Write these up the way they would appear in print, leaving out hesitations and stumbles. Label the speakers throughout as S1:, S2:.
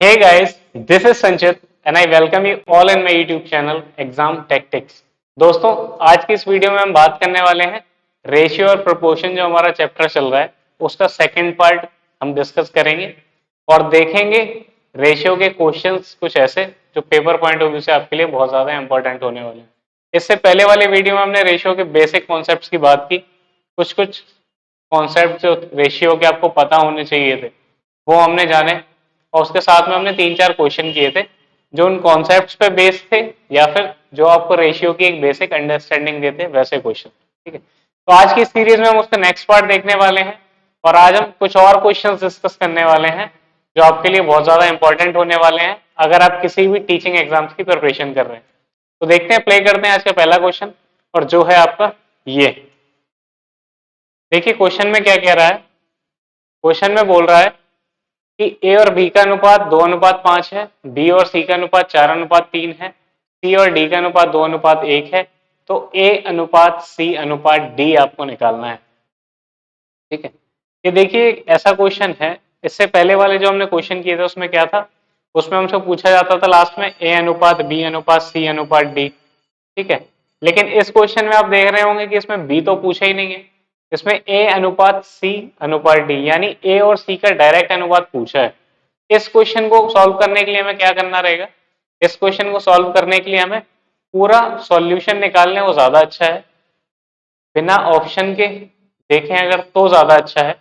S1: Hey guys, this is Sanchit and I welcome you all in my YouTube channel Exam Tactics। दोस्तों, आज की इस video में हम बात करने वाले हैं रेशियो और प्रोपोर्शन जो हमारा चैप्टर चल रहा है उसका सेकंड पार्ट हम डिस्कस करेंगे और देखेंगे रेशियो के क्वेश्चंस कुछ ऐसे जो पेपर पॉइंट ऑफ व्यू से आपके लिए बहुत ज्यादा इंपॉर्टेंट होने वाले हैं। इससे पहले वाले वीडियो में हमने रेशियो के बेसिक कॉन्सेप्ट्स की बात की। कुछ कुछ कॉन्सेप्ट जो रेशियो के आपको पता होने चाहिए थे वो हमने जाने और उसके साथ में हमने तीन चार क्वेश्चन किए थे जो उन कॉन्सेप्ट्स पे बेस्ड थे या फिर जो आपको रेशियो की एक बेसिक अंडरस्टैंडिंग देते वैसे क्वेश्चन। ठीक है, तो आज की सीरीज में हम उसका नेक्स्ट पार्ट देखने वाले हैं और आज हम कुछ और क्वेश्चंस डिस्कस करने वाले हैं जो आपके लिए बहुत ज्यादा इंपॉर्टेंट होने वाले हैं अगर आप किसी भी टीचिंग एग्जाम्स की प्रिपरेशन कर रहे हैं। तो देखते हैं, प्ले करते हैं आज का पहला क्वेश्चन और जो है आपका ये देखिए क्वेश्चन में क्या कह रहा है। क्वेश्चन में बोल रहा है कि ए और बी का अनुपात 2:5 है, बी और सी का अनुपात 4:3 है, सी और डी का अनुपात 2:1 है। तो ए अनुपात सी अनुपात डी आपको निकालना है। ठीक है, ये देखिए एक ऐसा क्वेश्चन है। इससे पहले वाले जो हमने क्वेश्चन किए थे उसमें क्या था, उसमें हमसे पूछा जाता था लास्ट में ए अनुपात बी अनुपात सी अनुपात डी। ठीक है, लेकिन इस क्वेश्चन में आप देख रहे होंगे कि इसमें बी तो पूछा ही नहीं है, इसमें ए अनुपात सी अनुपात डी यानी ए और सी का डायरेक्ट अनुपात पूछा है। इस क्वेश्चन को सॉल्व करने के लिए हमें क्या करना रहेगा, इस क्वेश्चन को सॉल्व करने के लिए हमें पूरा सॉल्यूशन निकालने वो ज्यादा अच्छा है, बिना ऑप्शन के देखें अगर तो ज्यादा अच्छा है,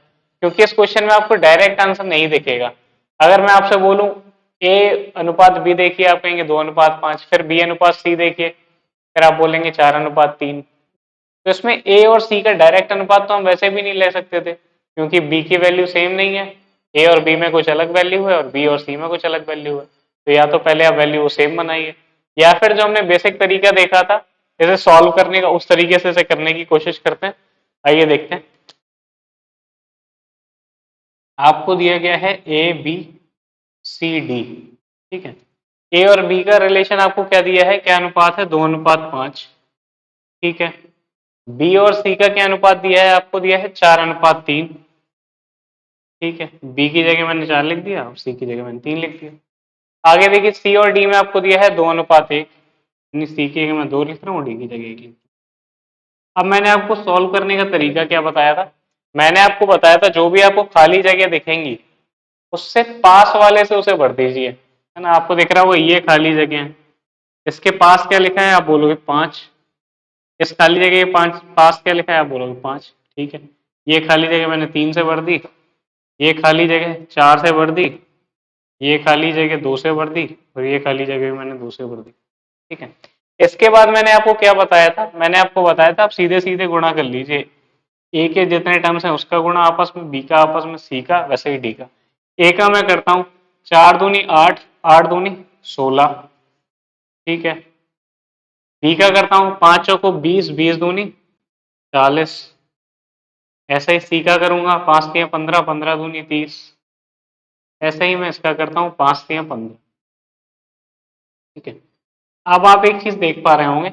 S1: क्योंकि इस क्वेश्चन में आपको डायरेक्ट आंसर नहीं दिखेगा। अगर मैं आपसे बोलूं ए अनुपात बी देखिए, आप कहेंगे 2:5, फिर बी अनुपात सी देखिए, फिर आप बोलेंगे 4:3। तो इसमें ए और सी का डायरेक्ट अनुपात तो हम वैसे भी नहीं ले सकते थे क्योंकि बी की वैल्यू सेम नहीं है। ए और बी में कुछ अलग वैल्यू है और बी और सी में कुछ अलग वैल्यू है। तो या तो पहले आप वैल्यू सेम बनाइए या फिर जो हमने बेसिक तरीका देखा था इसे सॉल्व करने का उस तरीके से इसे करने की कोशिश करते हैं। आइए देखते हैं। आपको दिया गया है ए बी सी डी। ठीक है, ए और बी का रिलेशन आपको क्या दिया है, क्या अनुपात है, 2:5। ठीक है, बी और सी का क्या अनुपात दिया है, आपको दिया है 4:3। ठीक है, बी की जगह मैंने 4 लिख दिया और सी की जगह मैंने 3 लिख दिया। आगे देखिए सी और डी में आपको दिया है 2:1, यानी सी की जगह मैं 2 लिख रहा हूँ, डी की जगह 1 लिख। अब मैंने आपको सॉल्व करने का तरीका क्या बताया था, मैंने आपको बताया था जो भी आपको खाली जगह दिखेंगी उससे पास वाले से उसे भर दीजिए। है ना, आपको दिख रहा होगा ये खाली जगह है, इसके पास क्या लिखा है, आप बोलोगे 5। इस खाली जगह के 5 पास क्या लिखा है, आप बोलोगे 5। ठीक है, ये खाली जगह मैंने 3 से भर दी, ये खाली जगह 4 से भर दी, ये खाली जगह 2 से भर दी और ये खाली जगह भी मैंने 2 से भर दी। ठीक है, इसके बाद मैंने आपको क्या बताया था, मैंने आपको बताया था आप सीधे सीधे गुणा कर लीजिए। ए के जितने टर्म्स हैं उसका गुणा आपस में, बी का आपस में, सी का वैसे ही डी का। ए का मैं करता हूँ 4 दूनी 8, 8 दूनी 16। ठीक है, बी का करता हूँ 5 चौको 20, 20 दूनी 40। ऐसे ही सी का करूंगा 5 तिया 15, 15 दूनी 30। ऐसे ही मैं इसका करता हूँ 5 तिया 15। ठीक है, अब आप एक चीज देख पा रहे होंगे,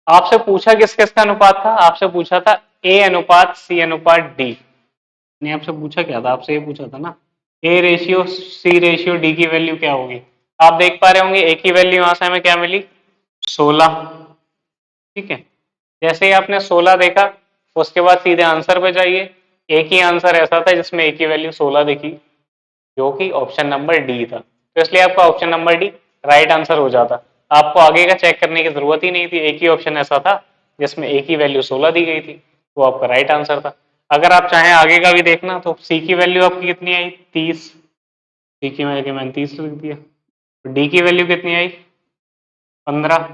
S1: आपसे पूछा किस किस का अनुपात था, आपसे पूछा था ए अनुपात सी अनुपात डी। ने आपसे पूछा क्या था, आपसे ये पूछा था ना A ratio C ratio D की वैल्यू क्या होगी। आप देख पा रहे होंगे ए की वैल्यू यहां से हमें क्या मिली, 16। ठीक है, जैसे ही आपने 16 देखा उसके बाद सीधे आंसर पे जाइए। एक ही आंसर ऐसा था जिसमें ए की वैल्यू 16 दिखी जो कि ऑप्शन नंबर डी था, तो इसलिए आपका option number D right answer हो जाता। आपको आगे का चेक करने की जरूरत ही नहीं थी, एक ही ऑप्शन ऐसा था जिसमें एक ही वैल्यू 16 दी गई थी, वो आपका राइट आंसर था। अगर आप चाहें आगे का भी देखना तो सी की वैल्यू आपकी कितनी आई, 30। सी की वैल्यू मैंने 30 लिख दिया। डी की वैल्यू कितनी आई, 15।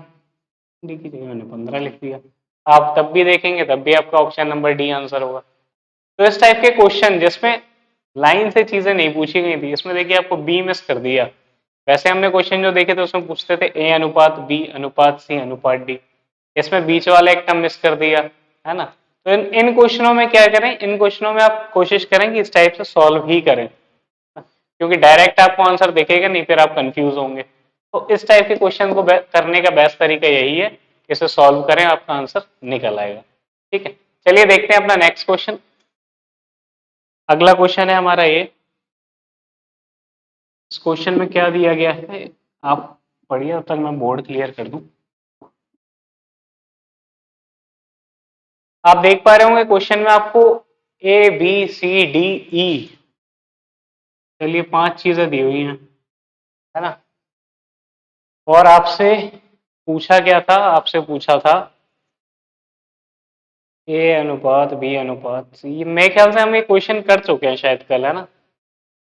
S1: डी की जगह मैंने 15 लिख दिया। आप तब भी देखेंगे तब भी आपका ऑप्शन नंबर डी आंसर होगा। तो इस टाइप के क्वेश्चन जिसमें लाइन से चीजें नहीं पूछी गई थी, इसमें देखिए आपको बी मिस कर दिया। वैसे हमने क्वेश्चन जो देखे थे उसमें पूछते थे ए अनुपात बी अनुपात सी अनुपात डी, इसमें बीच वाला एक टर्म मिस कर दिया। है ना, तो इन क्वेश्चनों में क्या करें, इन क्वेश्चनों में आप कोशिश करें कि इस टाइप से सॉल्व ही करें, क्योंकि डायरेक्ट आपको आंसर दिखेगा नहीं, फिर आप कंफ्यूज होंगे। तो इस टाइप के क्वेश्चन को करने का बेस्ट तरीका यही है कि इसे सॉल्व करें, आपका आंसर निकल आएगा। ठीक है, चलिए देखते हैं अपना नेक्स्ट क्वेश्चन। अगला क्वेश्चन है हमारा ये, इस क्वेश्चन में क्या दिया गया है आप पढ़िए, तब तक मैं बोर्ड क्लियर कर दूं। आप देख पा रहे होंगे क्वेश्चन में आपको A B C D E, चलिए 5 चीजें दी हुई हैं, है ना। और आपसे पूछा क्या था, आपसे पूछा था ए अनुपात बी अनुपात सी। मेरे ख्याल से हम ये क्वेश्चन कर चुके हैं शायद कल, है ना,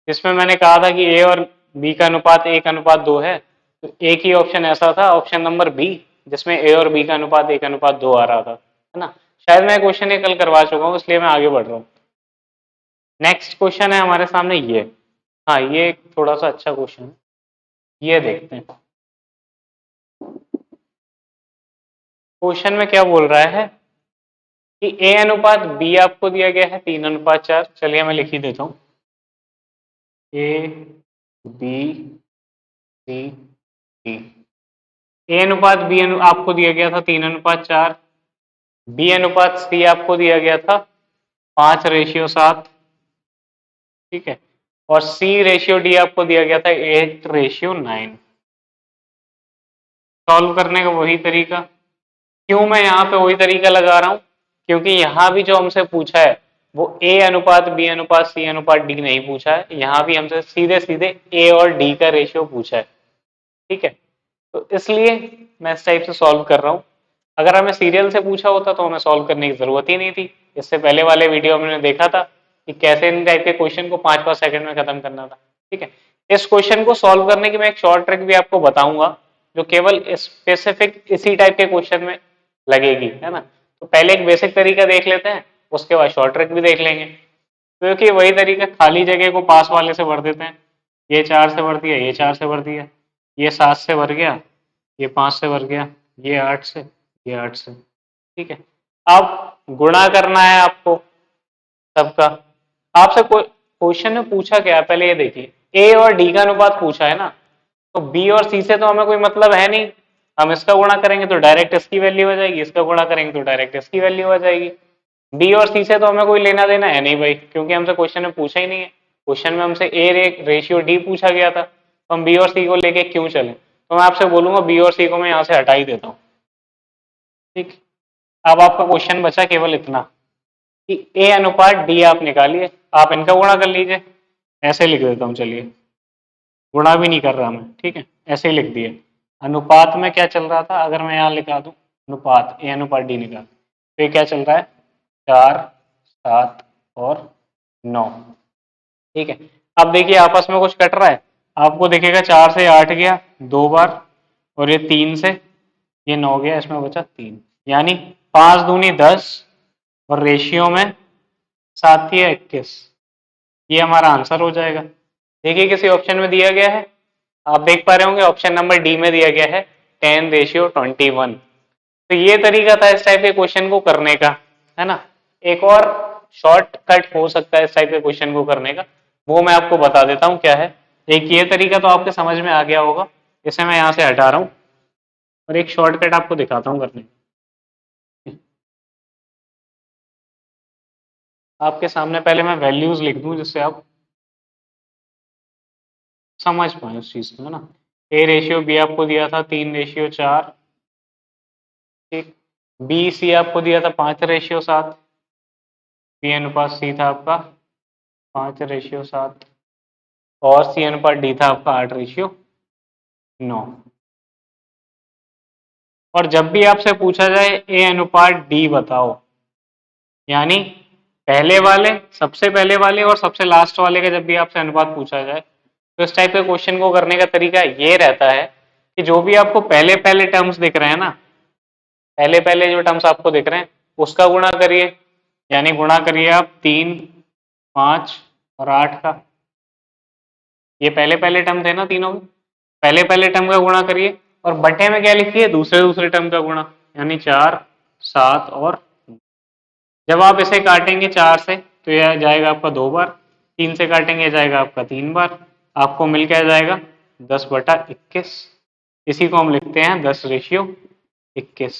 S1: जिसमें मैंने कहा था कि ए और बी का अनुपात 1:2 है। तो एक ही ऑप्शन ऐसा था, ऑप्शन नंबर बी, जिसमें ए और बी का अनुपात 1:2 आ रहा था, है ना। शायद मैं क्वेश्चन ये कल करवा चुका हूँ, इसलिए मैं आगे बढ़ रहा हूँ। नेक्स्ट क्वेश्चन है हमारे सामने ये। हाँ, ये थोड़ा सा अच्छा क्वेश्चन है, ये देखते हैं। क्वेश्चन में क्या बोल रहा है कि ए अनुपात बी आपको दिया गया है 3:4। चलिए मैं लिख ही देता हूँ, ए बी सी डी। ए अनुपात बी आपको दिया गया था 3:4, बी अनुपात सी आपको दिया गया था 5:7, ठीक है, और सी रेशियो डी आपको दिया गया था 8:9। सॉल्व करने का वही तरीका। क्यों मैं यहाँ पे वही तरीका लगा रहा हूँ, क्योंकि यहाँ भी जो हमसे पूछा है वो ए अनुपात बी अनुपात सी अनुपात डी नहीं पूछा है, यहाँ भी हमसे सीधे सीधे ए और डी का रेशियो पूछा है, ठीक है। तो इसलिए मैं इस टाइप से सॉल्व कर रहा हूँ। अगर हमें सीरियल से पूछा होता तो हमें सॉल्व करने की जरूरत ही नहीं थी। इससे पहले वाले वीडियो में हमने देखा था कि कैसे इन टाइप के क्वेश्चन को 5-5 सेकंड में खत्म करना था, ठीक है। इस क्वेश्चन को सॉल्व करने की मैं एक शॉर्ट ट्रिक भी आपको बताऊंगा, जो केवल स्पेसिफिक इसी टाइप के क्वेश्चन में लगेगी, है ना। तो पहले एक बेसिक तरीका देख लेते हैं, उसके बाद शॉर्ट ट्रिक भी देख लेंगे। क्योंकि वही तरीका, खाली जगह को पास वाले से भर देते हैं। ये 4 से भर दिया, ये 4 से भर दिया, ये 7 से भर गया, ये 5 से भर गया, ये 8 से, ये 8 से, ठीक है। अब गुणा करना है आपको सबका। आपसे क्वेश्चन में पूछा क्या है, पहले ये देखिए, ए और डी का अनुपात पूछा है ना, तो बी और सी से तो हमें कोई मतलब है नहीं। हम इसका गुणा करेंगे तो डायरेक्ट इसकी वैल्यू हो जाएगी, इसका गुणा करेंगे तो डायरेक्ट इसकी वैल्यू हो जाएगी। बी और सी से तो हमें कोई लेना देना है नहीं भाई, क्योंकि हमसे क्वेश्चन में पूछा ही नहीं है। क्वेश्चन में हमसे ए रेशियो डी पूछा गया था, तो हम बी और सी को लेके क्यों चले। तो मैं आपसे बोलूंगा बी और सी को मैं यहाँ से हटा ही देता हूँ, ठीक। अब आपका क्वेश्चन बचा केवल इतना कि ए अनुपात डी आप निकालिए, आप इनका गुणा कर लीजिए। ऐसे लिख देता हूँ, चलिए, गुणा भी नहीं कर रहा मैं, ठीक है, ऐसे ही लिख दिए। अनुपात में क्या चल रहा था, अगर मैं यहाँ लिखा दूं अनुपात ए अनुपात डी निकाल, तो ये क्या चल रहा है, 4, 7 और 9, ठीक है। अब देखिए आपस में कुछ कट रहा है, आपको दिखेगा 4 से 8 गया 2 बार, और ये 3 से ये 9 गया, इसमें बचा 3, यानी 5 दूनी 10 और रेशियो में 7 या 21। ये हमारा आंसर हो जाएगा। देखिए किसी ऑप्शन में दिया गया है, आप देख पा रहे होंगे ऑप्शन नंबर डी में दिया गया है 10:21। तो ये तरीका था इस टाइप के क्वेश्चन को करने का, है ना। एक और शॉर्टकट हो सकता है इस टाइप के क्वेश्चन को करने का, वो मैं आपको बता देता हूँ क्या है। एक ये तरीका तो आपके समझ में आ गया होगा, इसे मैं यहाँ से हटा रहा हूँ और एक शॉर्टकट आपको दिखाता हूँ करने। आपके सामने पहले मैं वैल्यूज लिख दूं जिससे आप समझ पाए उस चीज को, है ना। ए रेशियो बी आपको दिया था 3:4, ठीक। बी सी आपको दिया था 5:7, बी अनुपात सी था आपका 5:7, और सी अनुपात डी था आपका 8:9। और जब भी आपसे पूछा जाए ए अनुपात डी बताओ, यानी पहले वाले, सबसे पहले वाले और सबसे लास्ट वाले का जब भी आपसे अनुपात पूछा जाए, तो इस टाइप के क्वेश्चन को करने का तरीका ये रहता है कि जो भी आपको पहले पहले टर्म्स दिख रहे हैं ना, पहले पहले जो टर्म्स आपको दिख रहे हैं उसका गुणा करिए, यानी गुणा करिए आप 3, 5 और 8 का। ये पहले पहले टर्म थे ना तीनों के, पहले पहले टर्म का गुणा करिए, और बटे में क्या लिखिए, दूसरे दूसरे टर्म का गुणा, यानी 4, 7 और जब आप इसे काटेंगे 4 से तो यह जाएगा आपका 2 बार, 3 से काटेंगे जाएगा आपका 3 बार, आपको मिल क्या जाएगा 10/21। इसी को हम लिखते हैं 10:21,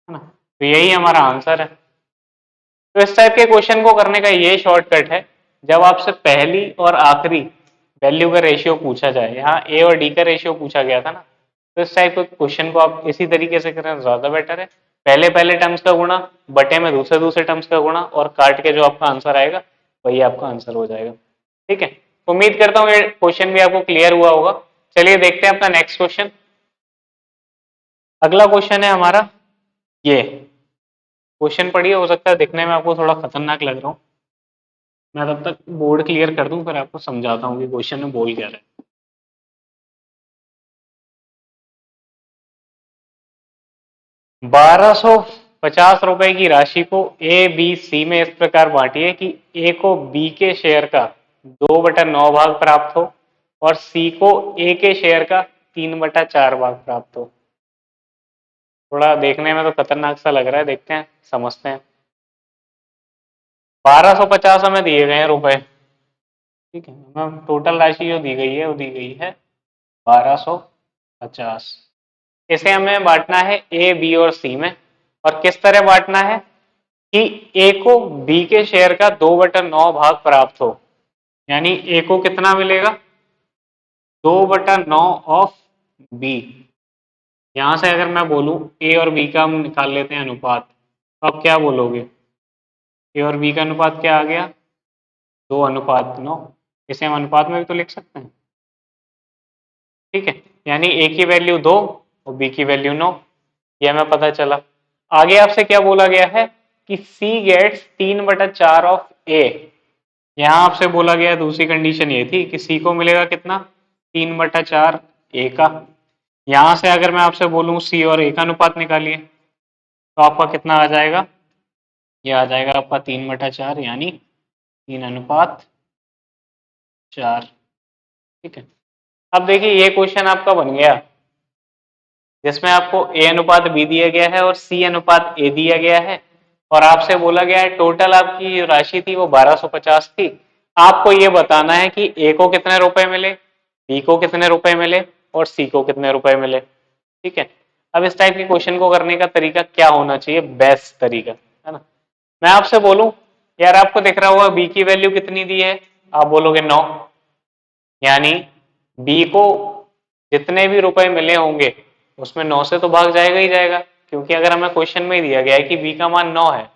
S1: है ना। तो यही हमारा आंसर है। तो इस टाइप के क्वेश्चन को करने का ये शॉर्टकट है, जब आपसे पहली और आखिरी वैल्यू का रेशियो पूछा जाए, यहाँ ए और डी का रेशियो पूछा गया था ना, तो इस टाइप के क्वेश्चन को आप इसी तरीके से करें ज्यादा बेटर है। पहले पहले टर्म्स का गुणा, बटे में दूसरे दूसरे टर्म्स का गुणा, और काट के जो आपका आंसर आएगा वही आपका आंसर हो जाएगा। ठीक है, उम्मीद करता हूँ ये क्वेश्चन भी आपको क्लियर हुआ होगा। चलिए देखते हैं अपना नेक्स्ट क्वेश्चन। अगला क्वेश्चन है हमारा ये, क्वेश्चन पढ़िए, हो सकता है दिखने में आपको थोड़ा खतरनाक लग रहा हूँ, मैं तब तक बोर्ड क्लियर कर दूं फिर आपको समझाता हूँ कि क्वेश्चन में बोल क्या रहा है। 1250 रुपए की राशि को ए बी सी में इस प्रकार बांटिए कि ए को बी के शेयर का 2/9 भाग प्राप्त हो और सी को ए के शेयर का 3/4 भाग प्राप्त हो। थोड़ा देखने में तो खतरनाक सा लग रहा है, देखते हैं समझते हैं। 1250 हमें दिए गए हैं रुपए, ठीक है, हमें टोटल राशि जो दी गई है वो दी गई है 1250। इसे हमें बांटना है ए बी और सी में, और किस तरह बांटना है कि ए को बी के शेयर का 2/9 भाग प्राप्त हो, यानी ए को कितना मिलेगा 2/9 ऑफ बी। यहां से अगर मैं बोलूं ए और बी का हम निकाल लेते हैं अनुपात, तो आप क्या बोलोगे, ए और बी का अनुपात क्या आ गया 2/9। इसे हम अनुपात में भी तो लिख सकते हैं, ठीक है, यानी ए की वैल्यू 2 और बी की वैल्यू 9, ये हमें पता चला। आगे आपसे क्या बोला गया है कि सी गेट्स 3/4 ऑफ ए। यहां आपसे बोला गया दूसरी कंडीशन ये थी कि सी को मिलेगा कितना 3/4 ए का। यहां से अगर मैं आपसे बोलूं सी और ए का अनुपात निकालिए, तो आपका कितना आ जाएगा, ये आ जाएगा आपका 3/4, यानी 3:4। ठीक है, अब देखिए ये क्वेश्चन आपका बन गया जिसमें आपको ए अनुपात बी दिया गया है और सी अनुपात ए दिया गया है, और आपसे बोला गया है टोटल आपकी जो राशि थी वो 1250 थी। आपको ये बताना है कि ए को कितने रुपए मिले, बी को कितने रुपए मिले और सी को कितने रुपए मिले। ठीक है, अब इस टाइप के क्वेश्चन को करने का तरीका क्या होना चाहिए, बेस्ट तरीका है ना। मैं आपसे बोलूं यार आपको दिख रहा होगा बी की वैल्यू कितनी दी है, आप बोलोगे 9, यानी बी को जितने भी रुपए मिले होंगे उसमें 9 से तो भाग जाएगा ही जाएगा, क्योंकि अगर हमें क्वेश्चन में ही दिया गया है कि बी का मान 9 है,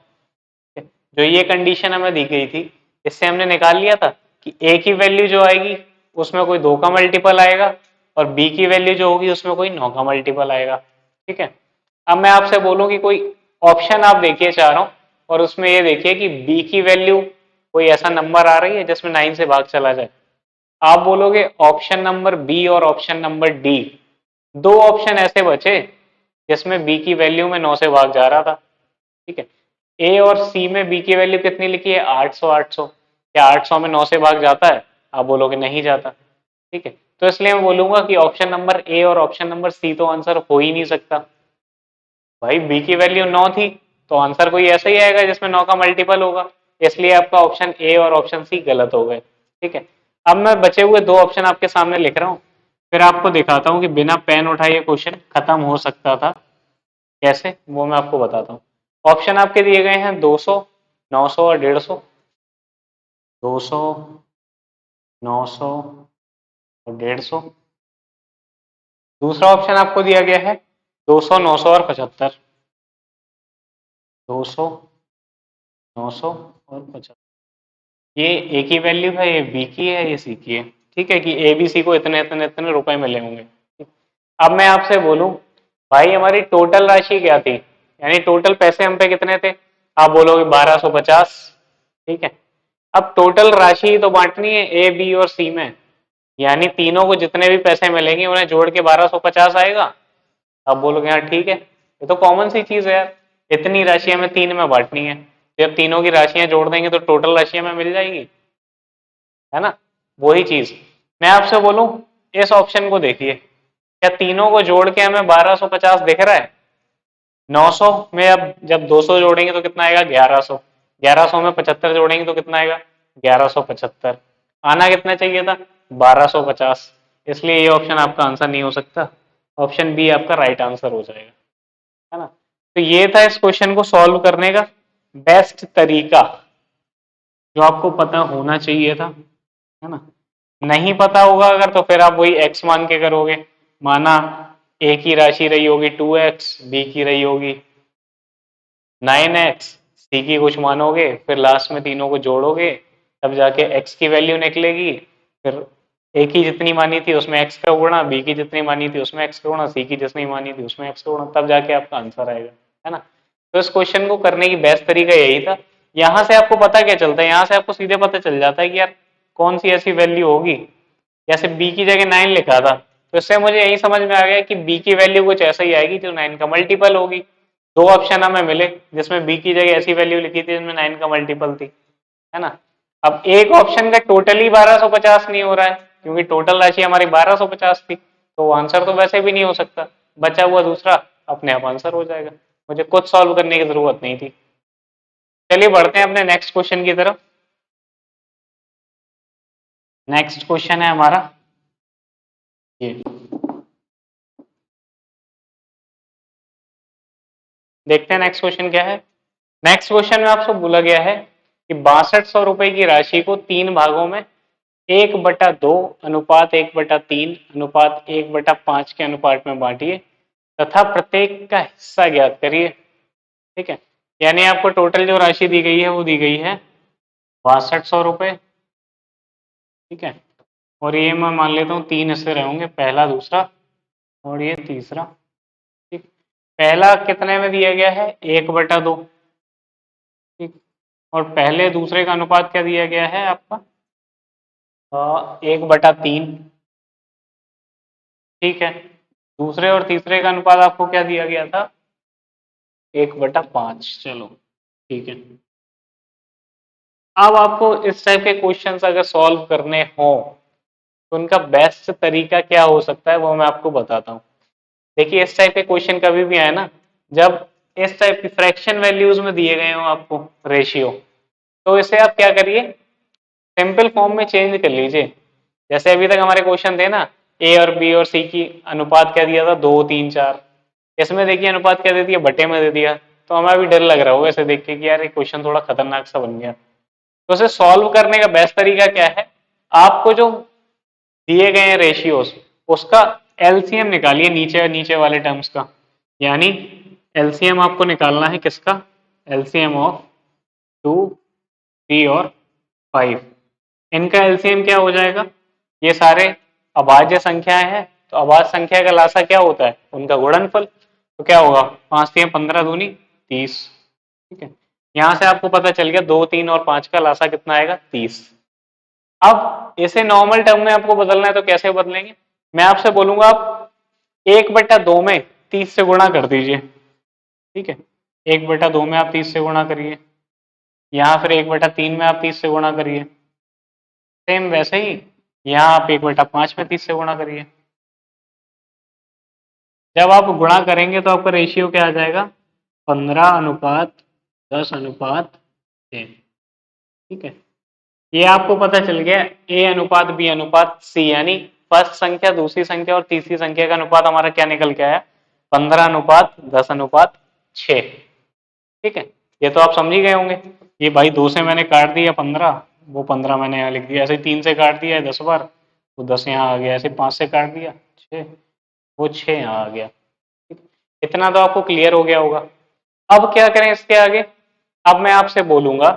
S1: जो ये कंडीशन हमें दी गई थी इससे हमने निकाल लिया था कि ए की वैल्यू जो आएगी उसमें कोई 2 का मल्टीपल आएगा और बी की वैल्यू जो होगी उसमें कोई 9 का मल्टीपल आएगा। ठीक है, अब मैं आपसे बोलूं कि कोई ऑप्शन आप देखिए चारों, और उसमें ये देखिए कि बी की वैल्यू कोई ऐसा नंबर आ रही है जिसमें 9 से भाग चला जाए। आप बोलोगे ऑप्शन नंबर बी और ऑप्शन नंबर डी, दो ऑप्शन ऐसे बचे जिसमें बी की वैल्यू में 9 से भाग जा रहा था। ठीक है, ए और सी में बी की वैल्यू कितनी लिखी है 800। 800 क्या 800 में 9 से भाग जाता है, आप बोलोगे नहीं जाता। ठीक है, तो इसलिए मैं बोलूंगा कि ऑप्शन नंबर ए और ऑप्शन नंबर सी तो आंसर हो ही नहीं सकता। भाई बी की वैल्यू 9 थी तो आंसर कोई ऐसा ही आएगा जिसमें 9 का मल्टीपल होगा, इसलिए आपका ऑप्शन ए और ऑप्शन सी गलत हो गए। ठीक है, अब मैं बचे हुए दो ऑप्शन आपके सामने लिख रहा हूँ, फिर आपको दिखाता हूँ कि बिना पेन उठाए ये क्वेश्चन खत्म हो सकता था कैसे, वो मैं आपको बताता हूँ। ऑप्शन आपके दिए गए हैं 200, 900 और 150। 200, 900 और 150। दूसरा ऑप्शन आपको दिया गया है 200, 900 और 75। 200, 900 और 75, ये ए की वैल्यू है, ये बी की है, ये सी की है। ठीक है, कि ए बी सी को इतने इतने इतने रुपए मिले होंगे। अब मैं आपसे बोलूं भाई हमारी टोटल राशि क्या थी, यानी टोटल पैसे हम पे कितने थे, आप बोलोगे 1250। ठीक है, अब टोटल राशि तो बांटनी है ए बी और सी में, यानी तीनों को जितने भी पैसे मिलेंगे उन्हें जोड़ के 1250 आएगा। आप बोलोगे हाँ ठीक है, ये तो कॉमन सी चीज है यार, इतनी राशि हमें तीन में बांटनी है, जब तीनों की राशियां जोड़ देंगे तो टोटल राशि हमें मिल जाएगी, है ना। वही चीज मैं आपसे बोलूं, इस ऑप्शन को देखिए, क्या तीनों को जोड़ के हमें 1250 दिख रहा है। 900 में अब जब 200 जोड़ेंगे तो कितना आएगा 1100। 1100 में 75 जोड़ेंगे तो कितना आएगा 1175। आना कितना चाहिए था 1250, इसलिए ये ऑप्शन आपका आंसर नहीं हो सकता, ऑप्शन बी आपका राइट आंसर हो जाएगा, है ना। तो ये था इस क्वेश्चन को सॉल्व करने का बेस्ट तरीका जो आपको पता होना चाहिए था, है ना। नहीं पता होगा अगर, तो फिर आप वही x मान के करोगे। माना a की राशि रही होगी 2x, b की रही होगी 9x, c की कुछ मानोगे, फिर लास्ट में तीनों को जोड़ोगे, तब जाके x की वैल्यू निकलेगी। फिर a की जितनी मानी थी उसमें x का गुणा, b की जितनी मानी थी उसमें x का गुणा, c की जितनी मानी थी उसमें x का गुणा, तब जाके आपका आंसर आएगा, है ना। तो इस क्वेश्चन को करने की बेस्ट तरीका यही था। यहाँ से आपको पता क्या चलता है, यहाँ से आपको सीधे पता चल जाता है कि यार कौन सी ऐसी वैल्यू होगी। जैसे बी की जगह 9 लिखा था, तो इससे मुझे यही समझ में आ गया कि बी की वैल्यू कुछ ऐसा ही आएगी जो 9 का मल्टीपल होगी। दो ऑप्शन हमें मिले जिसमें बी की जगह ऐसी वैल्यू लिखी थी जिसमें 9 का मल्टीपल थी, है ना। अब एक ऑप्शन का टोटली 1250 नहीं हो रहा है, क्योंकि टोटल राशि हमारी 1250 थी, तो आंसर तो वैसे भी नहीं हो सकता। बचा हुआ दूसरा अपने आप आंसर हो जाएगा, मुझे खुद सॉल्व करने की जरूरत नहीं थी। चलिए बढ़ते हैं अपने नेक्स्ट क्वेश्चन की तरफ। नेक्स्ट क्वेश्चन है हमारा ये, देखते हैं नेक्स्ट क्वेश्चन क्या है। नेक्स्ट क्वेश्चन में आपसे बोला गया है कि 6200 रुपए की राशि को तीन भागों में 1/2 अनुपात 1/3 अनुपात 1/5 के अनुपात में बांटिए तथा प्रत्येक का हिस्सा ज्ञात करिए। ठीक है, यानी आपको टोटल जो राशि दी गई है वो दी गई है 6200 रुपए। ठीक है, और ये मैं मान लेता हूँ तीन हिस्से रहेंगे, पहला दूसरा और ये तीसरा। ठीक, पहला कितने में दिया गया है 1/2। ठीक, और पहले दूसरे का अनुपात क्या दिया गया है आपका 1/3। ठीक है, दूसरे और तीसरे का अनुपात आपको क्या दिया गया था 1/5। चलो ठीक है, अब आपको इस टाइप के क्वेश्चंस अगर सॉल्व करने हो तो उनका बेस्ट तरीका क्या हो सकता है वो मैं आपको बताता हूँ। देखिए इस टाइप के क्वेश्चन कभी भी आए ना, जब इस टाइप की फ्रैक्शन वैल्यूज में दिए गए हो आपको रेशियो, तो इसे आप क्या करिए सिंपल फॉर्म में चेंज कर लीजिए। जैसे अभी तक हमारे क्वेश्चन थे ना, ए और बी और सी की अनुपात क्या दिया था 2 3 4, इसमें देखिए अनुपात क्या दे दिया बटे में दे दिया। तो हमें अभी डर लग रहा होगा ऐसे देख के कि यार ये क्वेश्चन थोड़ा खतरनाक सा बन गया। तो इसे सॉल्व करने का बेस्ट तरीका क्या है, आपको जो दिए गए हैं रेशियोज उसका एलसीएम निकालिए नीचे नीचे वाले टर्म्स का। यानी एलसीएम आपको निकालना है किसका, एलसीएम ऑफ 2 3 और 5। इनका एलसीएम क्या हो जाएगा, ये सारे अभाज्य संख्याएं हैं, तो अभाज्य संख्या का लासा क्या होता है उनका गुणनफल। तो क्या होगा 5 3 15 दूनी 30। ठीक है, यहां से आपको पता चल गया 2 3 और 5 का लासा कितना आएगा 30। अब इसे नॉर्मल टर्म में आपको बदलना है तो कैसे बदलेंगे, मैं आपसे बोलूंगा आप 1/2 में 30 से गुणा कर दीजिए। ठीक है, 1/2 में आप 30 से गुणा करिए, यहाँ फिर 1/3 में आप 30 से गुणा करिए, सेम वैसे ही यहाँ आप 1/5 में 30 से गुणा करिए। जब आप गुणा करेंगे तो आपका रेशियो क्या आ जाएगा 15:10:6। ठीक है, ये आपको पता चल गया ए अनुपात बी अनुपात सी, यानी फर्स्ट संख्या दूसरी संख्या और तीसरी संख्या का अनुपात हमारा क्या निकल के आया 15:10:6। ठीक है, ये तो आप समझ ही गए होंगे। ये भाई 2 से मैंने काट दिया 15, वो 15 मैंने यहाँ लिख दिया, ऐसे 3 से काट दिया है 10 बार, वो 10 यहाँ आ गया, ऐसे 5 से काट दिया 6, वो 6 यहाँ आ गया। ठीक, इतना तो आपको क्लियर हो गया होगा। अब क्या करें इसके आगे, अब मैं आपसे बोलूंगा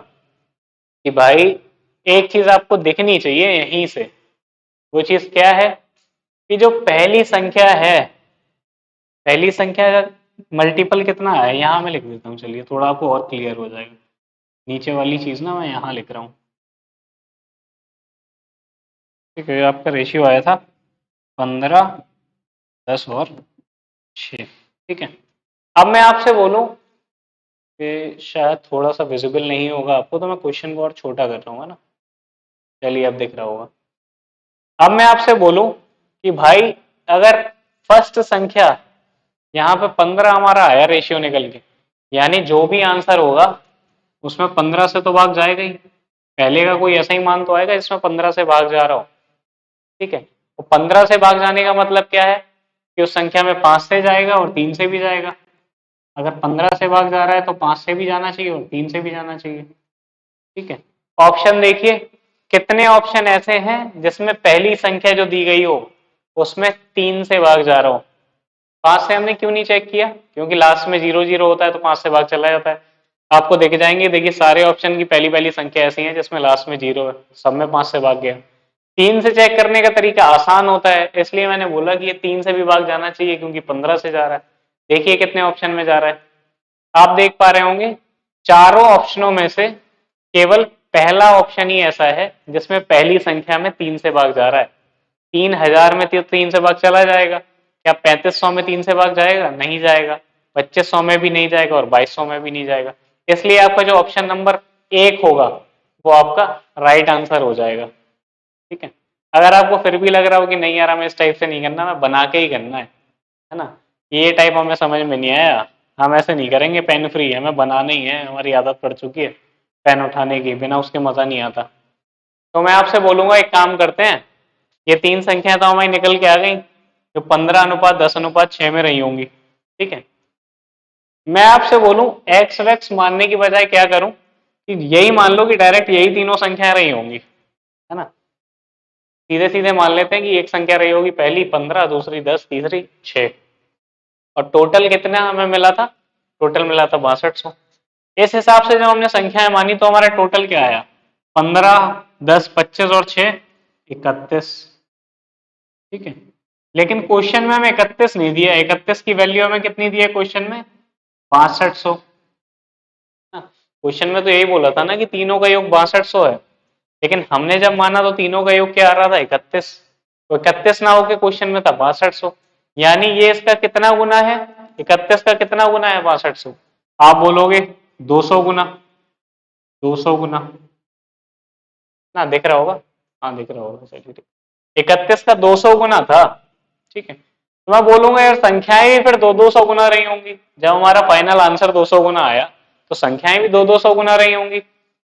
S1: कि भाई एक चीज आपको दिखनी चाहिए यहीं से, वो चीज क्या है कि जो पहली संख्या है, पहली संख्या का मल्टीपल कितना है यहाँ मैं लिख देता हूँ, चलिए थोड़ा आपको और क्लियर हो जाएगा। नीचे वाली चीज ना मैं यहाँ लिख रहा हूँ। ठीक है, आपका रेशियो आया था 15:10:6। ठीक है, अब मैं आपसे बोलूं कि शायद थोड़ा सा विजिबल नहीं होगा आपको, तो मैं क्वेश्चन को और छोटा कर रहा हूँ, है ना। चलिए अब दिख रहा होगा। अब मैं आपसे बोलूं कि भाई अगर फर्स्ट संख्या यहाँ पे 15 हमारा आया रेशियो निकल के, यानी जो भी आंसर होगा उसमें 15 से तो भाग जाएगा ही। पहले का कोई ऐसा ही मान तो आएगा जिसमें 15 से भाग जा रहा हो। ठीक है, तो 15 से भाग जाने का मतलब क्या है कि उस संख्या में 5 से जाएगा और 3 से भी जाएगा। अगर 15 से भाग जा रहा है तो 5 से भी जाना चाहिए और 3 से भी जाना चाहिए। ठीक है, ऑप्शन देखिए कितने ऑप्शन ऐसे हैं जिसमें पहली संख्या जो दी गई हो उसमें 3 से भाग जा रहा हो? 5 से हमने क्यों नहीं चेक किया? क्योंकि लास्ट में 0 0 होता है तो 5 से भाग चला जाता है। आपको देख जाएंगे, देखिए सारे ऑप्शन की पहली पहली संख्या ऐसी है जिसमें लास्ट में 0 है, सब में 5 से भाग गया। 3 से चेक करने का तरीका आसान होता है, इसलिए मैंने बोला कि ये 3 से भी भाग जाना चाहिए क्योंकि 15 से जा रहा है। देखिए कितने ऑप्शन में जा रहा है, आप देख पा रहे होंगे चारों ऑप्शनों में से केवल पहला ऑप्शन ही ऐसा है जिसमें पहली संख्या में 3 से भाग जा रहा है। 3000 में 3 से भाग चला जाएगा, क्या 3500 में 3 से भाग जाएगा? नहीं जाएगा। 2500 में भी नहीं जाएगा और 2200 में भी नहीं जाएगा। इसलिए आपका जो ऑप्शन नंबर 1 होगा वो आपका राइट आंसर हो जाएगा। ठीक है, अगर आपको फिर भी लग रहा हो कि नहीं यार हमें इस टाइप से नहीं करना, मैं बना के ही करना है ना, ये टाइप हमें समझ में नहीं आया, हम ऐसे नहीं करेंगे, पेन फ्री हमें बनाना ही है, हमारी आदत पड़ चुकी है पेन उठाने की, बिना उसके मजा नहीं आता। तो मैं आपसे बोलूंगा एक काम करते हैं, ये 3 संख्या तो हमारी निकल के आ गई जो 15:10:6 में रही होंगी। ठीक है, मैं आपसे बोलूं एक्स वैक्स मानने की बजाय क्या करूं कि यही मान लो कि डायरेक्ट यही तीनों संख्याएं रही होंगी, है ना, सीधे सीधे मान लेते हैं कि एक संख्या रही होगी पहली 15, दूसरी 10, तीसरी 6, और टोटल कितना हमें मिला था? टोटल मिला था 6200। इस हिसाब से जब हमने संख्याएं मानी तो हमारा टोटल क्या आया? 15, 10, 25 और 6 31। ठीक है, लेकिन क्वेश्चन में हमें 31 नहीं दिया, 31 की वैल्यू हमें कितनी दी है क्वेश्चन में? 6200। क्वेश्चन में तो यही बोला था ना कि तीनों का योग 6200 है, लेकिन हमने जब माना तो तीनों का योग क्या आ रहा था? 31। तो 31 ना होके क्वेश्चन में था 6200, यानी ये इसका कितना गुना है? 31 का कितना गुना है 6200? आप बोलोगे 200 गुना। 200 गुना ना, दिख रहा होगा? हाँ दिख रहा होगा, चलिए ठीक। 31 का 200 गुना था। ठीक है, तो मैं बोलूंगा यार संख्याएं भी फिर 200 गुना रही होंगी, जब हमारा फाइनल आंसर 200 गुना आया तो संख्याएं भी 200 गुना रही होंगी।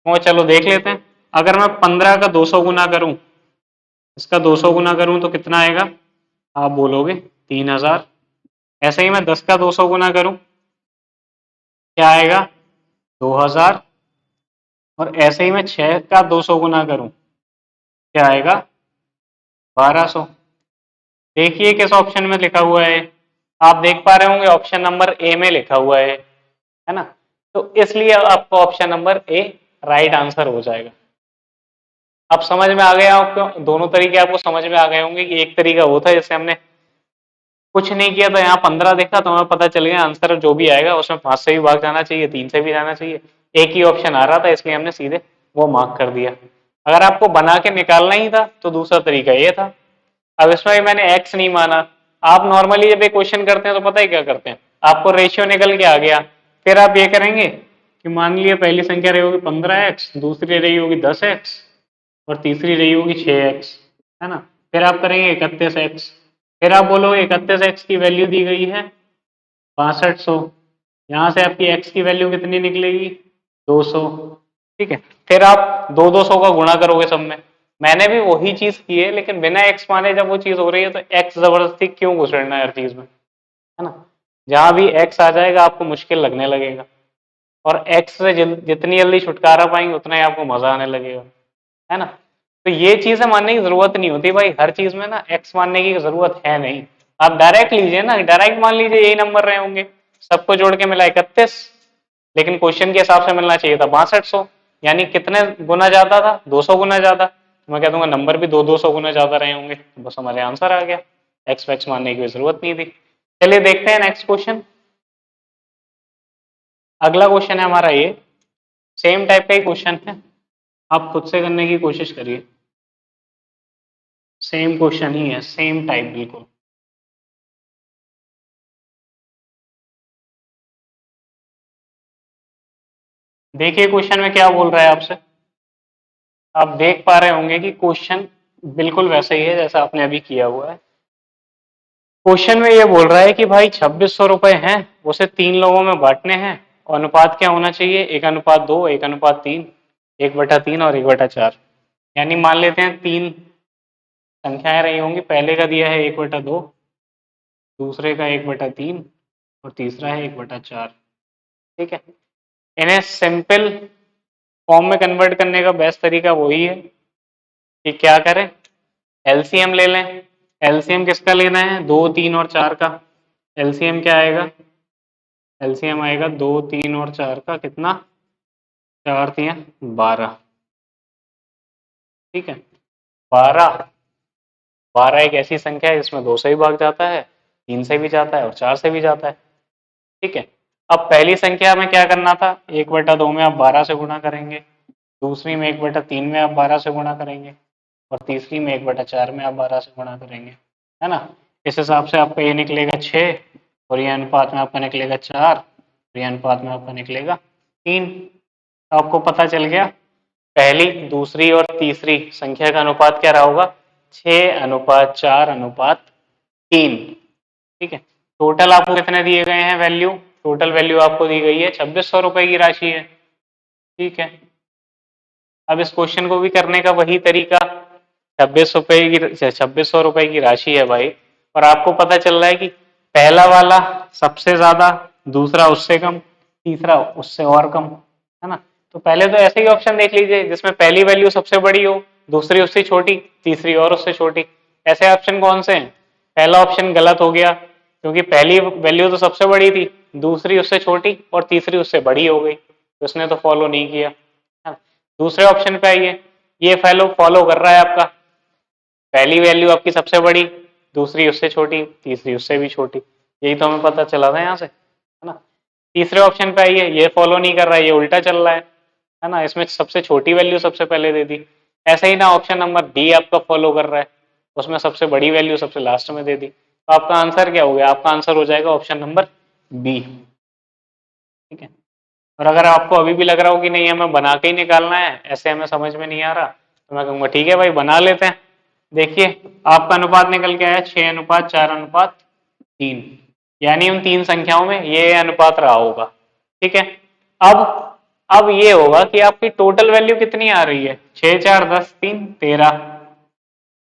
S1: वो चलो देख लेते हैं, अगर मैं 15 का 200 गुना करूं, इसका 200 गुना करूं तो कितना आएगा? आप बोलोगे 3000। ऐसे ही मैं 10 का 200 गुना करूं, क्या आएगा? 2000। और ऐसे ही मैं 6 का 200 गुना करूं, क्या आएगा? 1200। देखिए किस ऑप्शन में लिखा हुआ है, आप देख पा रहे होंगे ऑप्शन नंबर ए में लिखा हुआ है ना, तो इसलिए आपका option number A right answer हो जाएगा। अब समझ में आ गया आपको, दोनों तरीके आपको समझ में आ गए होंगे कि एक तरीका वो था जैसे हमने कुछ नहीं किया तो यहाँ 15 देखा तो हमें पता चल गया आंसर जो भी आएगा उसमें 5 से भी भाग जाना चाहिए, 3 से भी जाना चाहिए, एक ही ऑप्शन आ रहा था इसलिए हमने सीधे वो मार्क कर दिया। अगर आपको बना के निकालना ही था तो दूसरा तरीका ये था। अब इसमें भी मैंने एक्स नहीं माना। आप नॉर्मली जब ये क्वेश्चन करते हैं तो पता है क्या करते हैं, आपको रेशियो निकल के आ गया, फिर आप ये करेंगे कि मान लिया पहली संख्या रही होगी 15x, दूसरी रही होगी 10x और तीसरी रही होगी 6x, है ना, फिर आप करेंगे 31x, फिर आप बोलोगे 31x की वैल्यू दी गई है 6200, यहाँ से आपकी x की वैल्यू कितनी निकलेगी? 200। ठीक है, फिर आप 200 का गुणा करोगे सब में। मैंने भी वही चीज की है लेकिन बिना x माने जब वो चीज हो रही है तो x जबरदस्ती क्यों घुसेड़ना है हर चीज में, है ना, जहां भी x आ जाएगा आपको मुश्किल लगने लगेगा, और x से जितनी जल्दी छुटकारा पाएंगे उतना ही आपको मजा आने लगेगा, है ना। तो ये चीजें मानने की जरूरत नहीं होती भाई, हर चीज में ना x मानने की जरूरत है नहीं। आप डायरेक्ट लीजिए ना, डायरेक्ट मान लीजिए यही नंबर रहे होंगे, सबको जोड़ के मिला 31, लेकिन क्वेश्चन के हिसाब से मिलना चाहिए था 6200, यानी कितने गुना ज्यादा था? 200 गुना ज्यादा, तो मैं कह दूंगा नंबर भी 200 गुना ज्यादा रहे होंगे, तो बस हमारे आंसर आ गया, एक्स वैक्स मानने की जरूरत नहीं थी। चलिए देखते हैं नेक्स्ट क्वेश्चन। अगला क्वेश्चन है हमारा ये, सेम टाइप का ही क्वेश्चन है, आप खुद से करने की कोशिश करिए, सेम क्वेश्चन ही है, सेम टाइप बिल्कुल। देखिए क्वेश्चन में क्या बोल रहा है आपसे, आप देख पा रहे होंगे कि क्वेश्चन बिल्कुल वैसा ही है जैसा आपने अभी किया हुआ है। क्वेश्चन में ये बोल रहा है कि भाई 2600 रुपए हैं, उसे 3 लोगों में बांटने हैं, और अनुपात क्या होना चाहिए? 1:2, 1:3, 1/3 और 1/4। यानी मान लेते हैं 3 संख्याएं रही होंगी, पहले का दिया है 1/2, दूसरे का 1/3 और तीसरा है 1/4। ठीक है, इन्हें सिंपल फॉर्म में कन्वर्ट करने का बेस्ट तरीका वही है कि क्या करें, एलसीएम ले लें। एलसीएम किसका लेना है, 2, 3 और 4 का। एलसीएम क्या आएगा, एलसीएम आएगा 2, 3 और 4 का, कितना, 4 3 12। ठीक है, 12, 12 एक ऐसी संख्या है जिसमें 2 से भी भाग जाता है, 3 से भी जाता है और 4 से भी जाता है। ठीक है, अब पहली संख्या में क्या करना था, 1/2 में आप 12 से गुणा करेंगे, दूसरी में 1/3 में आप 12 से गुणा करेंगे, और तीसरी में 1/4 में आप 12 से गुणा करेंगे, है ना। इस हिसाब से आपका ये निकलेगा 6, और ये अनुपात में आपका निकलेगा 4, और ये अनुपात में आपका निकलेगा 3। आपको पता चल गया पहली, दूसरी और तीसरी संख्या का अनुपात क्या रहा होगा, 6:4:3। ठीक है, टोटल आपको कितने दिए गए हैं वैल्यू, टोटल वैल्यू आपको दी गई है 2600 रुपए की राशि है। ठीक है, अब इस क्वेश्चन को भी करने का वही तरीका, 2600 रुपए की राशि है भाई, और आपको पता चल रहा है कि पहला वाला सबसे ज्यादा, दूसरा उससे कम, तीसरा उससे और कम, है ना। तो पहले तो ऐसे ही ऑप्शन देख लीजिए जिसमें पहली वैल्यू सबसे बड़ी हो, दूसरी उससे छोटी, तीसरी और उससे छोटी। ऐसे ऑप्शन कौन से हैं, पहला ऑप्शन गलत हो गया क्योंकि पहली वैल्यू तो सबसे बड़ी थी, दूसरी उससे छोटी और तीसरी उससे बड़ी हो गई, तो उसने तो फॉलो नहीं किया। दूसरे ऑप्शन पे आइए, ये फॉलो फॉलो कर रहा है आपका, पहली वैल्यू आपकी सबसे बड़ी, दूसरी उससे छोटी, तीसरी उससे भी छोटी, यही तो हमें पता चला था यहाँ से, है ना। तीसरे ऑप्शन पे आइए, ये फॉलो नहीं कर रहा है, ये उल्टा चल रहा है ना, इसमें सबसे छोटी वैल्यू सबसे पहले दे दी। ऐसे ही ना ऑप्शन नंबर डी आपका फॉलो कर रहा है, उसमें सबसे बड़ी वैल्यू सबसे लास्ट में दे दी, तो आपका आंसर क्या हो गया, आपका आंसर हो जाएगा ऑप्शन नंबर बी। ठीक है, और अगर आपको अभी भी लग रहा हो कि नहीं हमें बना के ही निकालना है, ऐसे हमें समझ में नहीं आ रहा, तो मैं कहूँगा ठीक है भाई बना लेते हैं। देखिए आपका अनुपात निकल के आया 6:4:3, यानी उन तीन संख्याओं में ये अनुपात रहा होगा। ठीक है, अब ये होगा कि आपकी टोटल वैल्यू कितनी आ रही है, 6 4 10 3 13।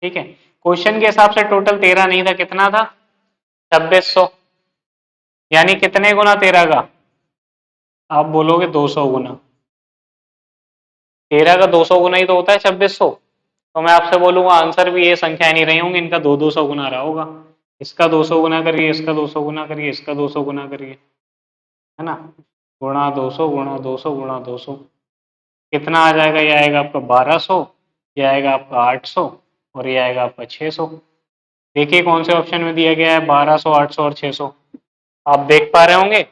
S1: ठीक है, क्वेश्चन के हिसाब से टोटल 13 नहीं था, कितना था, 2600, यानी कितने गुना 13 का, आप बोलोगे 200 गुना, 13 का 200 गुना ही तो होता है 2600, तो मैं आपसे बोलूंगा आंसर भी ये संख्याएं नहीं रही होंगी, इनका 200 गुना रहा होगा, इसका 200 गुना करिए, इसका 200 गुना करिए, इसका 200 गुना करिए, है ना, गुणा 200 गुणा 200 गुणा 200, कितना आ जाएगा, ये आएगा आपका 1200, ये आएगा आपका 800, और ये आएगा आपका 600। देखिए कौन से ऑप्शन में दिया गया है 1200, 800 और 600, आप देख पा रहे होंगे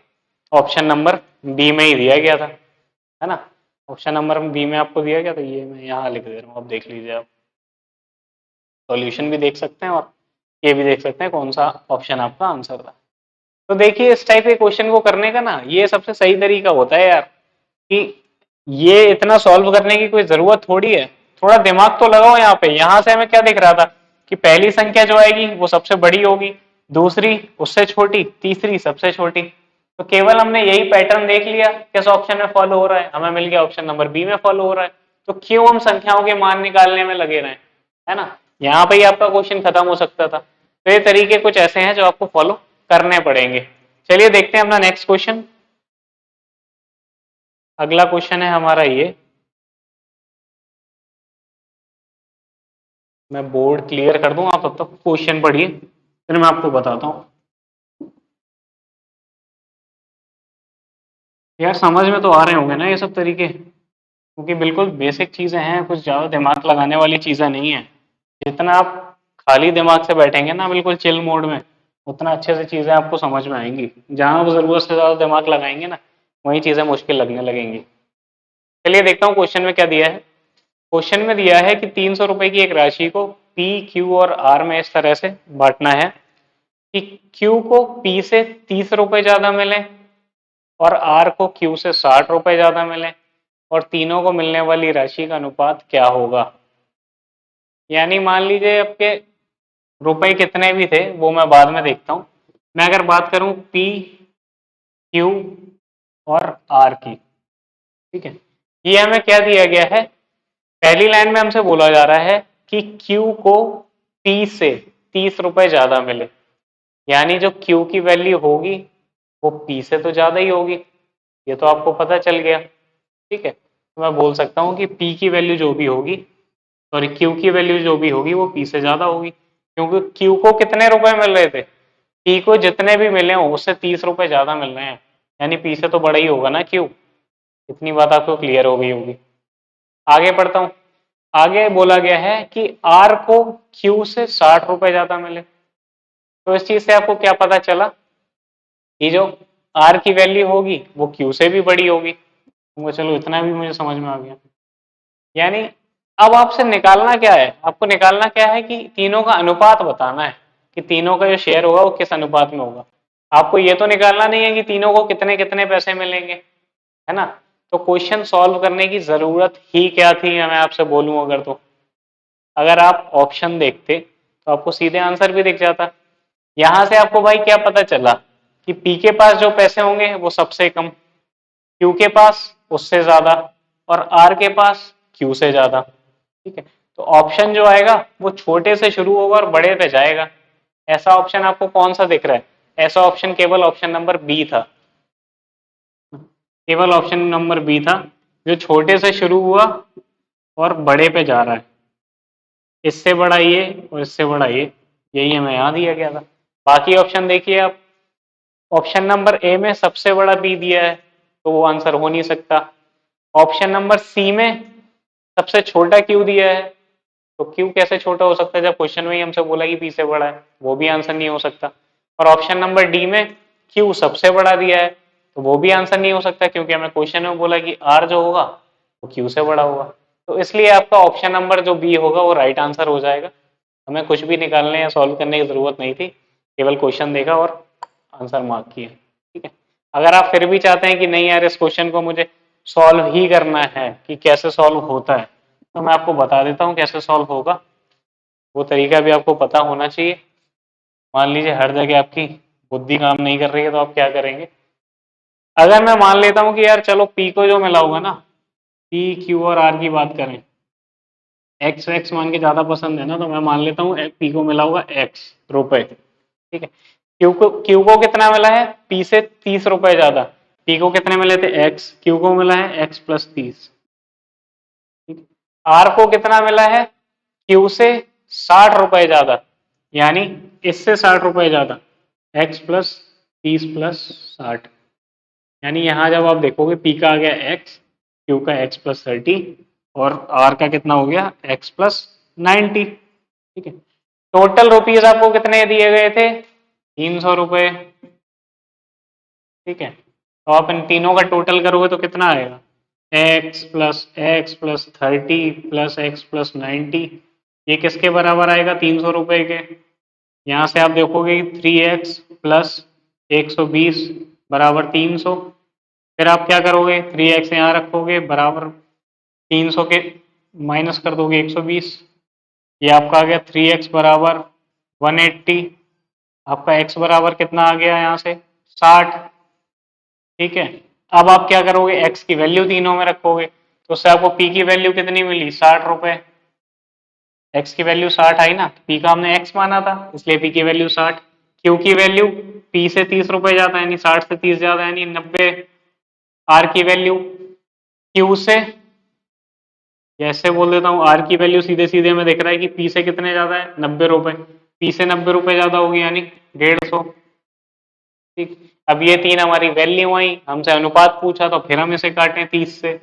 S1: ऑप्शन नंबर बी में ही दिया गया था, है ना। ऑप्शन नंबर बी में आपको दिया गया था, ये मैं यहाँ लिख दे रहा हूँ, आप देख लीजिए, आप सॉल्यूशन भी देख सकते हैं और ये भी देख सकते हैं कौन सा ऑप्शन आपका आंसर था। तो देखिए इस टाइप के क्वेश्चन को करने का ना ये सबसे सही तरीका होता है यार, कि ये इतना सॉल्व करने की कोई जरूरत थोड़ी है, थोड़ा दिमाग तो लगाओ यहाँ पे। यहाँ से हमें क्या दिख रहा था कि पहली संख्या जो आएगी वो सबसे बड़ी होगी, दूसरी उससे छोटी, तीसरी सबसे छोटी, तो केवल हमने यही पैटर्न देख लिया किस ऑप्शन में फॉलो हो रहा है, हमें मिल गया ऑप्शन नंबर बी में फॉलो हो रहा है, तो क्यों हम संख्याओं के मान निकालने में लगे रहे, है ना। यहाँ पे ही आपका क्वेश्चन खत्म हो सकता था। तो ये तरीके कुछ ऐसे हैं जो आपको फॉलो करने पड़ेंगे। चलिए देखते हैं अपना नेक्स्ट क्वेश्चन। अगला क्वेश्चन है हमारा ये, मैं बोर्ड क्लियर कर दूं, आप तब तक क्वेश्चन पढ़िए, फिर मैं आपको बताता हूँ। यार समझ में तो आ रहे होंगे ना ये सब तरीके, क्योंकि बिल्कुल बेसिक चीजें हैं, कुछ ज्यादा दिमाग लगाने वाली चीजें नहीं है। जितना आप खाली दिमाग से बैठेंगे ना बिल्कुल चिल मोड में, उतना अच्छे से चीजें आपको समझ में आएंगी। जहां आप जरूरत से ज्यादा दिमाग लगाएंगे ना, वही चीजें मुश्किल लगने लगेंगी। चलिए देखता हूँ क्वेश्चन में क्या दिया है। क्वेश्चन में दिया है कि 300 रुपए की एक राशि को पी, क्यू और आर में इस तरह से बांटना है कि क्यू को पी से 30 रुपए ज्यादा मिले, और आर को क्यू से 60 रुपए ज्यादा मिले, और तीनों को मिलने वाली राशि का अनुपात क्या होगा। यानी मान लीजिए आपके रुपए कितने भी थे वो मैं बाद में देखता हूँ, मैं अगर बात करूं पी, क्यू और आर की, ठीक है, ये हमें क्या दिया गया है, पहली लाइन में हमसे बोला जा रहा है कि क्यू को पी से 30 रुपए ज्यादा मिले, यानी जो क्यू की वैल्यू होगी वो पी से तो ज्यादा ही होगी, ये तो आपको पता चल गया। ठीक है, तो मैं बोल सकता हूँ कि पी की वैल्यू जो भी होगी सॉरी क्यू की वैल्यू जो भी होगी वो पी से ज्यादा होगी, क्योंकि क्यू को कितने रुपए मिल रहे थे, पी को जितने भी मिले हो उससे 30 रुपए ज्यादा मिल रहे हैं, यानी पी से तो बड़ा ही होगा ना क्यू। इतनी बात आपको क्लियर हो गई होगी। आगे पढ़ता हूं। आगे बोला गया है कि आर को क्यू से 60 रुपए ज्यादा मिले। तो इस चीज से आपको क्या पता चला कि जो आर की वैल्यू होगी वो क्यू से भी बड़ी होगी। तो चलो इतना भी मुझे समझ में आ गया। यानी अब आपसे निकालना क्या है, आपको निकालना क्या है कि तीनों का अनुपात बताना है कि तीनों का जो शेयर होगा वो किस अनुपात में होगा। आपको ये तो निकालना नहीं है कि तीनों को कितने कितने पैसे मिलेंगे, है ना। तो क्वेश्चन सॉल्व करने की जरूरत ही क्या थी, मैं आपसे बोलूं अगर तो, अगर आप ऑप्शन देखते तो आपको सीधे आंसर भी दिख जाता। यहां से आपको भाई क्या पता चला कि पी के पास जो पैसे होंगे वो सबसे कम, क्यू के पास उससे ज्यादा, और आर के पास क्यू से ज्यादा। ठीक है, तो ऑप्शन जो आएगा वो छोटे से शुरू होगा और बड़े पे जाएगा। ऐसा ऑप्शन आपको कौन सा दिख रहा है? ऐसा ऑप्शन केवल ऑप्शन नंबर बी था, केवल ऑप्शन नंबर बी था, जो छोटे से शुरू हुआ और बड़े पे जा रहा है। इससे बड़ा ये और इससे बड़ा ये, यही हमें यहाँ दिया गया था। बाकी ऑप्शन देखिए आप, ऑप्शन नंबर ए में सबसे बड़ा बी दिया है तो वो आंसर हो नहीं सकता। ऑप्शन नंबर सी में सबसे छोटा क्यू दिया है, तो क्यू कैसे छोटा हो सकता है जब क्वेश्चन में ही हमसे बोला कि पी से बड़ा है, वो भी आंसर नहीं हो सकता। और ऑप्शन नंबर डी में क्यू सबसे बड़ा दिया है, तो वो भी आंसर नहीं हो सकता क्योंकि हमें क्वेश्चन में बोला कि आर जो होगा वो क्यू से बड़ा होगा। तो इसलिए आपका ऑप्शन नंबर जो बी होगा वो राइट आंसर हो जाएगा। हमें कुछ भी निकालने या सॉल्व करने की जरूरत नहीं थी, केवल क्वेश्चन देखा और आंसर मार्क किया। ठीक है, अगर आप फिर भी चाहते हैं कि नहीं यार इस क्वेश्चन को मुझे सॉल्व ही करना है कि कैसे सॉल्व होता है, तो मैं आपको बता देता हूँ कैसे सॉल्व होगा। वो तरीका भी आपको पता होना चाहिए। मान लीजिए हर जगह आपकी बुद्धि काम नहीं कर रही है तो आप क्या करेंगे? अगर मैं मान लेता हूँ कि यार चलो पी को जो मिला होगा ना, पी क्यू और आर की बात करें, एक्स एक्स मान के ज्यादा पसंद है ना, तो मैं मान लेता हूँ पी को मिला होगा एक्स रुपए। ठीक है, क्यू को कितना मिला है? पी से 30 रुपए ज्यादा। पी को कितने मिले थे? एक्स। क्यू को मिला है एक्स प्लस 30। ठीक है, आर को कितना मिला है? क्यू से 60 रुपए ज्यादा, यानी इससे 60 रुपए ज्यादा, एक्स प्लस 30 प्लस 60। यानी यहां जब आप देखोगे पी का आ गया एक्स, क्यू का एक्स प्लस 30, और आर का कितना हो गया? X plus 90। ठीक है, टोटल रुपीज आपको कितने दिए गए थे? 300 रुपए। ठीक है, तो आप इन तीनों का टोटल करोगे तो कितना आएगा? x plus 30 plus x plus 90, ये किसके बराबर आएगा? 300 रुपए के। यहाँ से आप देखोगे 3x प्लस 120 बराबर 300। फिर आप क्या करोगे? 3x यहाँ रखोगे बराबर 300 के माइनस कर दोगे 120, ये आपका आ गया 3x बराबर 180। आपका x बराबर कितना आ गया यहाँ से? 60। ठीक है, अब आप क्या करोगे? x की वैल्यू तीनों में रखोगे, तो उससे आपको p की वैल्यू कितनी मिली? 60 रुपए। x की वैल्यू 60 आई ना, p का हमने x माना था इसलिए p की वैल्यू 60। q की वैल्यू p से 30 रुपए ज्यादा, यानी 60 से 30 ज्यादा, यानी 90। r की वैल्यू q से, जैसे बोल देता हूँ आर की वैल्यू सीधे सीधे में दिख रहा है कि पी से कितने ज्यादा है? 90 रुपए। पी से 90 रुपए ज्यादा होगी यानी 150। ठीक, अब ये तीन हमारी वैल्यू आई, हमसे अनुपात पूछा तो फिर हम इसे काटें 30 से।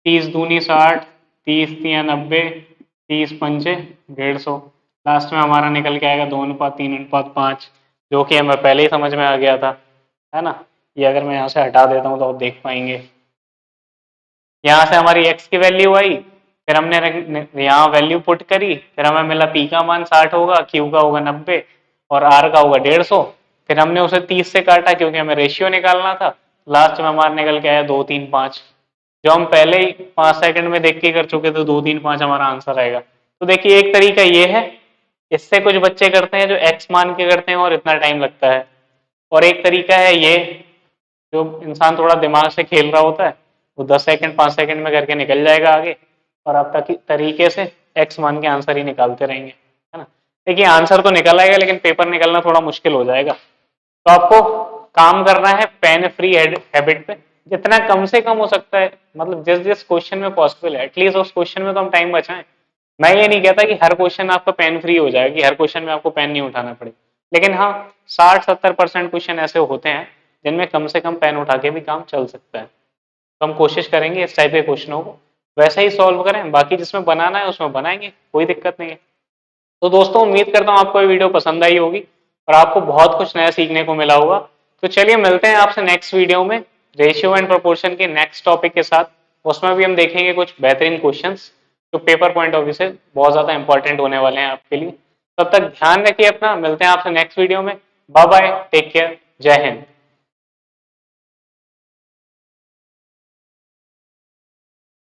S1: 30 दूनी 60, 30 तिया 90, 30 पंचे 150। लास्ट में हमारा निकल के आएगा 2:3:5, जो कि हमें पहले ही समझ में आ गया था, है ना। ये अगर मैं यहाँ से हटा देता हूँ तो आप देख पाएंगे, यहाँ से हमारी x की वैल्यू आई, फिर हमने यहाँ वैल्यू पुट करी, फिर हमें मिला p का मान 60 होगा, q का होगा 90 और r का होगा 150। फिर हमने उसे 30 से काटा क्योंकि हमें रेशियो निकालना था। लास्ट में हमारा निकल के आया 2:3:5, जो हम पहले ही 5 सेकंड में देख के कर चुके थे। 2:3:5 हमारा आंसर आएगा। तो देखिए एक तरीका ये है, इससे कुछ बच्चे करते हैं जो x मान के करते हैं और इतना टाइम लगता है, और एक तरीका है ये, जो इंसान थोड़ा दिमाग से खेल रहा होता है वो 10 सेकंड 5 सेकंड में करके निकल जाएगा आगे, और आप तरीके से एक्स मान के आंसर ही निकालते रहेंगे, है ना। देखिए आंसर तो निकल आएगा लेकिन पेपर निकलना थोड़ा मुश्किल हो जाएगा। तो आपको काम करना है पेन फ्री हैबिट पे, जितना कम से कम हो सकता है, मतलब जिस जिस क्वेश्चन में पॉसिबल है एटलीस्ट उस क्वेश्चन में तो हम टाइम बचाएं। मैं ये नहीं कहता कि हर क्वेश्चन आपका पेन फ्री हो जाएगा, कि हर क्वेश्चन में आपको पेन नहीं उठाना पड़े, लेकिन हाँ 60-70% क्वेश्चन ऐसे होते हैं जिनमें कम से कम पेन उठा के भी काम चल सकता है। तो हम कोशिश करेंगे इस टाइप के क्वेश्चनों को वैसे ही सॉल्व करें, बाकी जिसमें बनाना है उसमें बनाएंगे, कोई दिक्कत नहीं है। तो दोस्तों उम्मीद करता हूँ आपको ये वीडियो पसंद आई होगी और आपको बहुत कुछ नया सीखने को मिला होगा। तो चलिए मिलते हैं आपसे नेक्स्ट वीडियो में रेशियो एंड प्रोपोर्शन के नेक्स्ट टॉपिक के साथ। उसमें भी हम देखेंगे कुछ बेहतरीन क्वेश्चंस जो पेपर पॉइंट ऑफ व्यू से बहुत ज्यादा इंपॉर्टेंट होने वाले हैं आपके लिए। तब तक ध्यान रखिए अपना, मिलते हैं आपसे नेक्स्ट वीडियो में। बाय बाय, टेक केयर, जय हिंद।